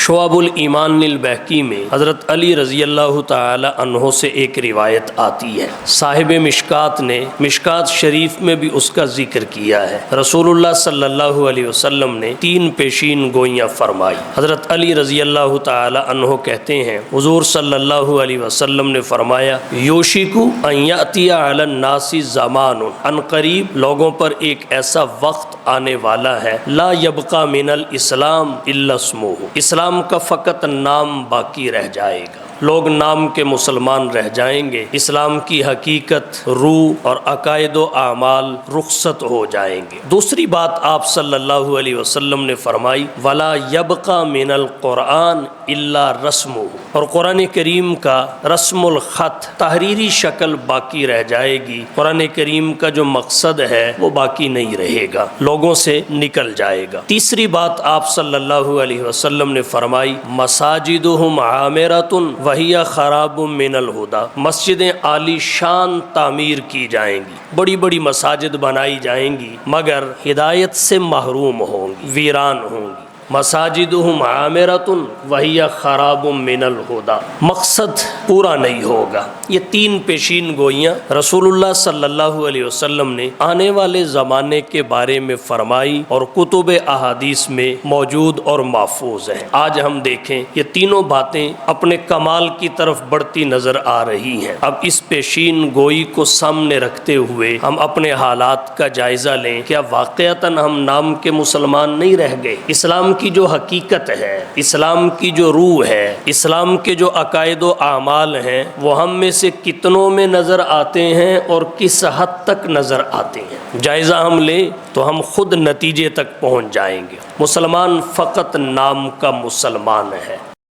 شعب الایمان البیہقی میں حضرت علی رضی اللہ تعالی عنہ سے ایک روایت آتی ہے، صاحب مشکات نے مشکات شریف میں بھی اس کا ذکر کیا ہے۔ رسول اللہ صلی اللہ علیہ وسلم نے 3 پیشین گوئیاں فرمائی۔ حضرت علی رضی اللہ تعالی عنہ کہتے ہیں حضور صلی اللہ علیہ وسلم نے فرمایا یوشکو ان یاتی علی الناس زمان، ان قریب لوگوں پر ایک ایسا وقت آنے والا ہے لا یبقى من الاسلام الا اسمہ، اسلام کا فقط نام باقی رہ جائے گا، لوگ نام کے مسلمان رہ جائیں گے، اسلام کی حقیقت، روح اور عقائد و اعمال رخصت ہو جائیں گے۔ دوسری بات آپ صلی اللہ علیہ وسلم نے فرمائی ولا یبقى من القرآن الا رسمہ، اور قرآن کریم کا رسم الخط تحریری شکل باقی رہ جائے گی، قرآن کریم کا جو مقصد ہے وہ باقی نہیں رہے گا، لوگوں سے نکل جائے گا۔ تیسری بات آپ صلی اللہ علیہ وسلم نے فرمائی مساجدہم عامرۃ وہی خراب من الہدی، مسجدیں عالی شان تعمیر کی جائیں گی، بڑی بڑی مساجد بنائی جائیں گی مگر ہدایت سے محروم ہوں گی، ویران ہوں گی۔ مساجدہم عامرۃ وہی خراب من الہدی، مقصد پورا نہیں ہوگا۔ یہ 3 پیشین گوئیاں رسول اللہ صلی اللہ علیہ وسلم نے آنے والے زمانے کے بارے میں فرمائی اور کتب احادیث میں موجود اور محفوظ ہیں۔ آج ہم دیکھیں یہ تینوں باتیں اپنے کمال کی طرف بڑھتی نظر آ رہی ہیں۔ اب اس پیشین گوئی کو سامنے رکھتے ہوئے ہم اپنے حالات کا جائزہ لیں، کیا واقعتاً ہم نام کے مسلمان نہیں رہ گئے؟ اسلام کی جو حقیقت ہے، اسلام کی جو روح ہے، اسلام کے جو عقائد و اعمال ہیں وہ ہم میں سے کتنوں میں نظر آتے ہیں اور کس حد تک نظر آتے ہیں؟ جائزہ ہم لیں تو ہم خود نتیجے تک پہنچ جائیں گے۔ مسلمان فقط نام کا مسلمان ہے۔